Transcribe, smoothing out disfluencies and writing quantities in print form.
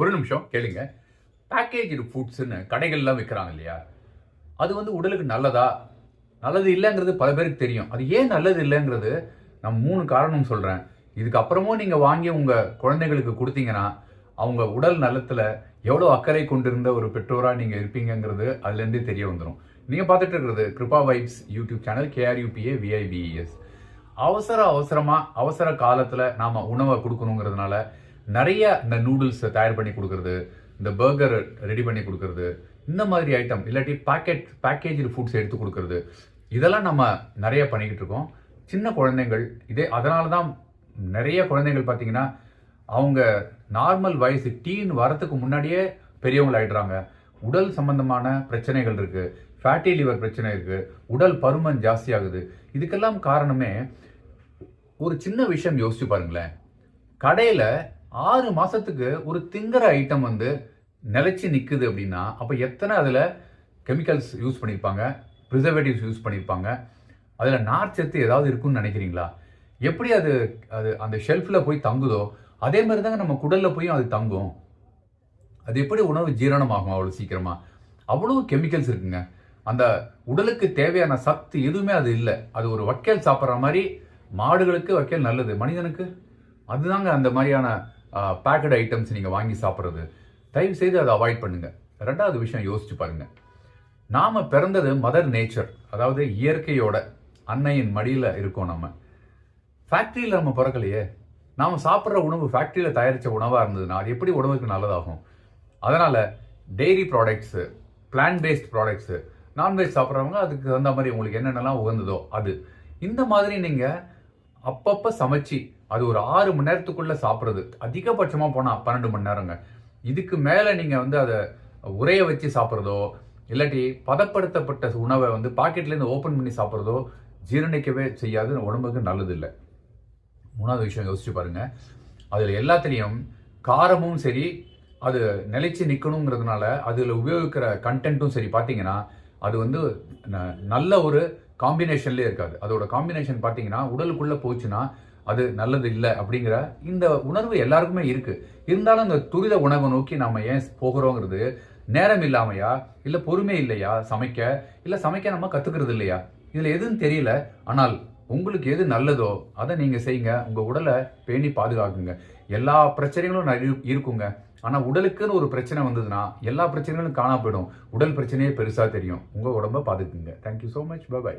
ஒரு நிமிஷம் கேளுங்க. பேக்கேஜ்டு ஃபுட்ஸ்ன்னு கடைகள்லாம் விற்கிறாங்க இல்லையா? அது வந்து உடலுக்கு நல்லதா? நல்லது இல்லைங்கிறது பல பேருக்கு தெரியும். அது ஏன் நல்லது இல்லைங்கிறது நான் 3 காரணம் சொல்றேன். இதுக்கு அப்புறமும் நீங்க வாங்கி உங்க குழந்தைகளுக்கு குடுத்தீங்கன்னா, அவங்க உடல் நலத்துல எவ்வளோ அக்கறை கொண்டிருந்த ஒரு பெற்றோரா நீங்க இருப்பீங்கங்கிறது அதுலேருந்தே தெரிய வந்துரும். நீங்க பார்த்துட்டு இருக்கிறது Krupa vibes YouTube channel KRUPAVIBES. அவசரமா அவசர காலத்துல நாம உணவை கொடுக்கணுங்கிறதுனால நிறைய இந்த நூடுல்ஸ் தயார் பண்ணி கொடுக்கறது, இந்த பர்கர் ரெடி பண்ணி கொடுக்கறது, இந்த மாதிரி ஐட்டம் இல்லாட்டி பேக்கேஜ்டு ஃபுட்ஸ் எடுத்து கொடுக்கறது, இதெல்லாம் நம்ம நிறைய பண்ணிக்கிட்டு இருக்கோம். சின்ன குழந்தைகள் அதனால தான் நிறைய குழந்தைகள் பார்த்தீங்கன்னா அவங்க நார்மல் வயசு டீன் வரத்துக்கு முன்னாடியே பெரியவங்க ஆயிடுறாங்க. உடல் சம்பந்தமான பிரச்சனைகள் இருக்கு, ஃபேட்டி லிவர் பிரச்சனை இருக்கு, உடல் பருமன் ஜாஸ்தி ஆகுது. இதுக்கெல்லாம் காரணமே ஒரு சின்ன விஷயம் யோசிச்சு பாருங்களேன். கடையில 6 மாசத்துக்கு ஒரு திங்கிற ஐட்டம் வந்து நிலைச்சு நிக்குது அப்படின்னா அப்ப எத்தனை அதுல கெமிக்கல்ஸ் யூஸ் பண்ணியிருப்பாங்க, ப்ரிசர்வேட்டிவ்ஸ் யூஸ் பண்ணியிருப்பாங்க, அதுல நார்ச்சத்து ஏதாவது இருக்குன்னு நினைக்கிறீங்களா? எப்படி அது அது அந்த ஷெல்ஃப்ல போய் தங்குதோ அதே மாதிரி தாங்க நம்ம குடல்ல போய் அது தங்கும். அது எப்படி உணவு ஜீரணமாகும் அவ்வளவு சீக்கிரமா? அவ்வளவு கெமிக்கல்ஸ் இருக்குங்க. அந்த உடலுக்கு தேவையான சத்து எதுவுமே அது இல்லை. அது ஒரு வக்கேல் சாப்பிட்ற மாதிரி. மாடுகளுக்கு வக்கேல் நல்லது, மனிதனுக்கு அதுதாங்க அந்த மாதிரியான பேக்கட் ஐட்டம்ஸ் நீங்க வாங்கி சாப்பிட்றது. தயவு செய்து அதை அவாய்ட் பண்ணுங்க. 2வது விஷயம் யோசிச்சு பாருங்க. நாம பிறந்தது மதர் நேச்சர், அதாவது இயற்கையோட அன்னையின் மடியில இருக்கோம். நம்ம ஃபேக்டரியில நம்ம பிறக்கலையே. நாம சாப்பிட்ற உணவு ஃபேக்டரியில தயாரிச்ச உணவா இருந்ததுன்னா அது எப்படி உடம்புக்கு நல்லதாகும்? அதனால dairy products, plant based products, non veg சாப்பிட்றவங்க அதுக்கு தகுந்த மாதிரி உங்களுக்கு என்னென்னலாம் உகந்ததோ அது. இந்த மாதிரி நீங்க அப்பப்ப சமைச்சு அது ஒரு 6 மணி நேரத்துக்குள்ள சாப்பிட்றது. அதிகபட்சமா போனா 12 மணி நேரங்க. இதுக்கு மேல நீங்க வந்து அதை உரைய வச்சு சாப்பிட்றதோ இல்லாட்டி பதப்படுத்தப்பட்ட உணவை வந்து பாக்கெட்ல இருந்து ஓபன் பண்ணி சாப்பிட்றதோ ஜீரணிக்கவே செய்யாது, உடம்புக்கு நல்லது இல்லை. 3வது விஷயம் யோசிச்சு பாருங்க. அதுல எல்லாத்துலயும் காரமும் சரி, அது நிலைச்சு நிக்கணுங்கிறதுனால அதுல உபயோகிக்கிற கண்டென்ட்டும் சரி பார்த்தீங்கன்னா அது வந்து நல்ல ஒரு காம்பினேஷன்லேயே இருக்காது. அதோட காம்பினேஷன் பார்த்தீங்கன்னா உடலுக்குள்ள போச்சுன்னா அது நல்லது இல்லை அப்படிங்கிற இந்த உணர்வு எல்லாருக்குமே இருக்கு. இருந்தாலும் இந்த துரித உணவை நோக்கி நாம ஏன் போகிறோங்கிறது நேரம் இல்லாமையா, இல்ல பொறுமை இல்லையா சமைக்க, இல்ல சமைக்க நம்ம கத்துக்கிறது இல்லையா? இதுல எதுவும் தெரியல. ஆனால் உங்களுக்கு எது நல்லதோ அதை நீங்க செய்யுங்க. உங்க உடலை பேணி பாதுகாக்குங்க. எல்லா பிரச்சனைகளும் இருக்குங்க. ஆனா உடலுக்குன்னு ஒரு பிரச்சனை வந்ததுன்னா எல்லா பிரச்சனைகளும் காணா போயிடும். உடல் பிரச்சனையே பெருசா தெரியும். உங்க உடம்ப பாதுகாக்குங்க. Thank you so much. Bye by.